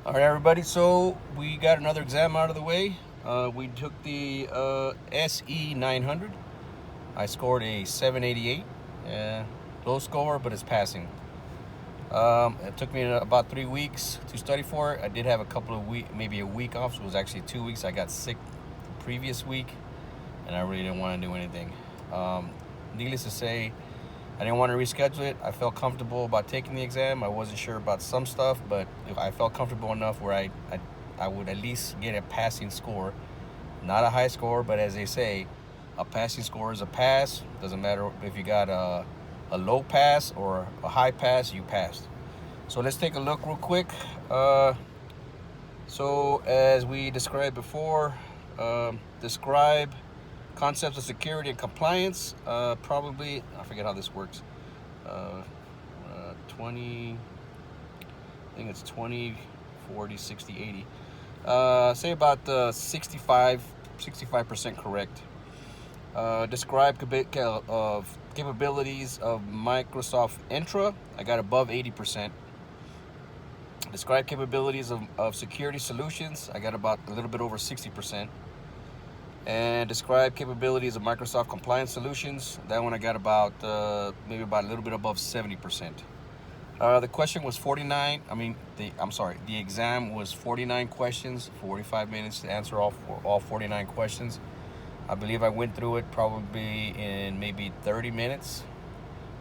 All right, everybody. So we got another exam out of the way. We took the SE-900. I scored a 788. Low score, but it's passing. It took me about 3 weeks to study for it. I did have a couple of weeks, maybe a week off. So it was actually 2 weeks. I got sick the previous week, and I really didn't want to do anything. Needless to say, I didn't want to reschedule it. I felt comfortable about taking the exam. I wasn't sure about some stuff, but I felt comfortable enough where I would at least get a passing score. Not a high score, but as they say, a passing score is a pass. Doesn't matter if you got a low pass or a high pass, you passed. So let's take a look real quick. So as we described before, describe concepts of security and compliance. Probably, I forget how this works. 20, I think it's 20, 40, 60, 80. Say about 65% correct. Describe capabilities of Microsoft Entra. I got above 80%. Describe capabilities of security solutions. I got about a little bit over 60%. And describe capabilities of Microsoft compliance solutions. That one I got about maybe about a little bit above 70%. The question was 49. The exam was 49 questions, 45 minutes to answer all 49 questions. I believe I went through it probably in maybe 30 minutes.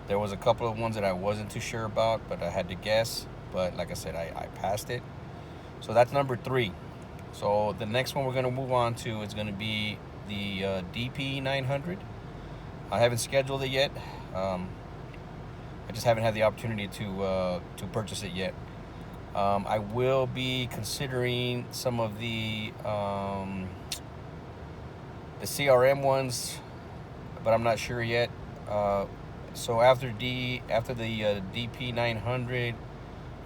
There was a couple of ones that I wasn't too sure about, but I had to guess. But like I said, I passed it. So that's number 3. So the next one we're going to move on to is going to be the DP-900. I haven't scheduled it yet. I just haven't had the opportunity to purchase it yet. I will be considering some of the CRM ones, but I'm not sure yet. So after the DP-900,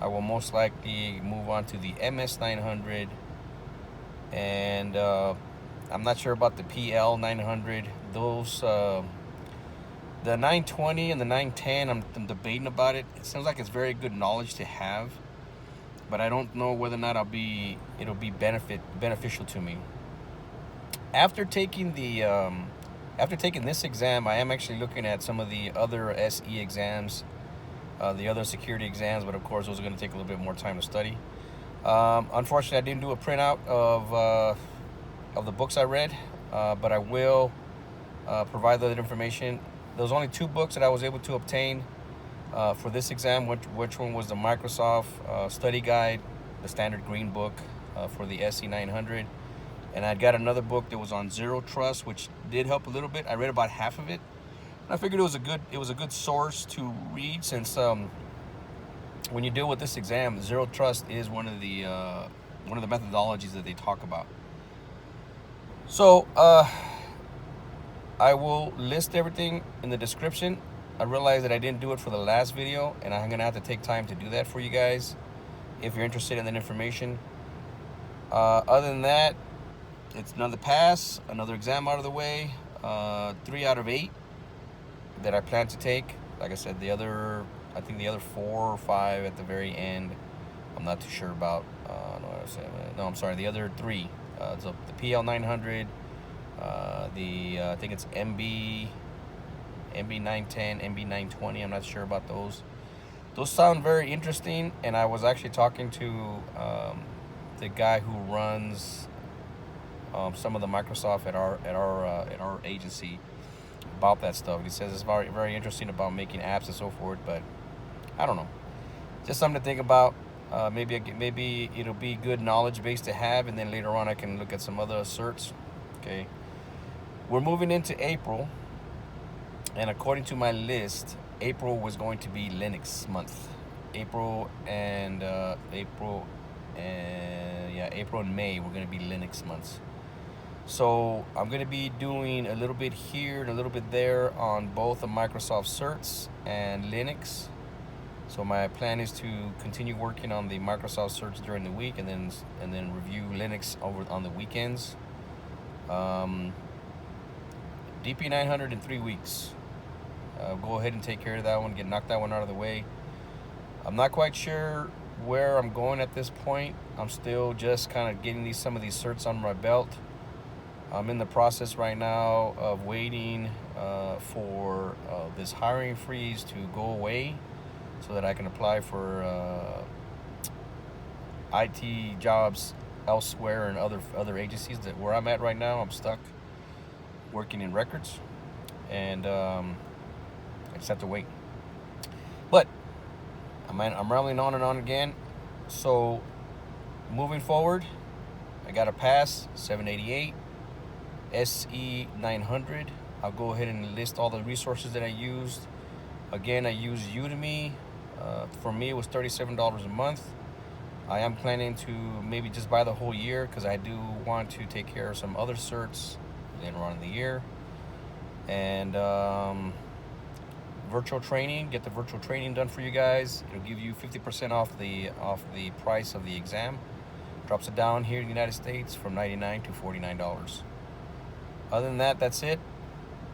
I will most likely move on to the MS-900, and I'm not sure about the PL-900. Those the 920 and the 910, I'm debating about it. It seems like it's very good knowledge to have, but I don't know whether or not it'll be beneficial to me. After taking after taking this exam, I am actually looking at some of the other SE exams, the other security exams, but of course those are going to take a little bit more time to study. Unfortunately, I didn't do a printout of the books I read, but I will provide that information. There was only 2 books that I was able to obtain for this exam. Which one was the Microsoft Study Guide, the standard green book for the SC-900, and I got another book that was on Zero Trust, which did help a little bit. I read about half of it. And I figured it was a good source to read, since when you deal with this exam, Zero Trust is one of the methodologies that they talk about. So I will list everything in the description. I realized that I didn't do it for the last video, and I'm gonna have to take time to do that for you guys if you're interested in that information. Other than that, it's another pass, another exam out of the way. 3 out of 8 that I plan to take. Like I said, I think the other 4 or 5 at the very end, I'm not too sure about. No, I'm sorry, the other 3. So the PL900, I think it's MB910, MB920. I'm not sure about those. Those sound very interesting, and I was actually talking to the guy who runs some of the Microsoft at our agency about that stuff. He says it's very very interesting about making apps and so forth, but I don't know. Just something to think about. Maybe it'll be good knowledge base to have, and then later on I can look at some other certs. Okay, we're moving into April, and according to my list, April was going to be Linux month. April and May were going to be Linux months. So I'm going to be doing a little bit here and a little bit there on both the Microsoft certs and Linux. So my plan is to continue working on the Microsoft certs during the week, and then review Linux over on the weekends. DP900 in 3 weeks. Go ahead and take care of that one. Knock that one out of the way. I'm not quite sure where I'm going at this point. I'm still just kind of getting some of these certs on my belt. I'm in the process right now of waiting for this hiring freeze to go away so that I can apply for IT jobs elsewhere and other agencies. That where I'm at right now, I'm stuck working in records, and I just have to wait. But I'm rambling on and on again. So moving forward, I got a pass 788 SC-900. I'll go ahead and list all the resources that I used. Again, I used Udemy. For me, it was $37 a month. I am planning to maybe just buy the whole year because I do want to take care of some other certs later on in the year. And virtual training, get the virtual training done for you guys. It'll give you 50% off the price of the exam. Drops it down here in the United States from $99 to $49. Other than that, that's it.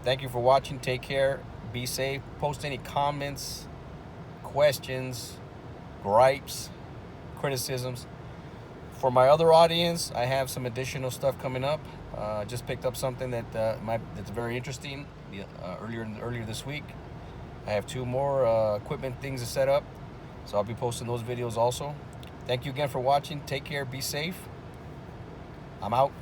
Thank you for watching. Take care. Be safe. Post any comments, questions, gripes, criticisms. For my other audience, I have some additional stuff coming up. Just picked up something that's very interesting earlier this week. I have 2 more equipment things to set up, so I'll be posting those videos also. Thank you again for watching. Take care. Be safe. I'm out.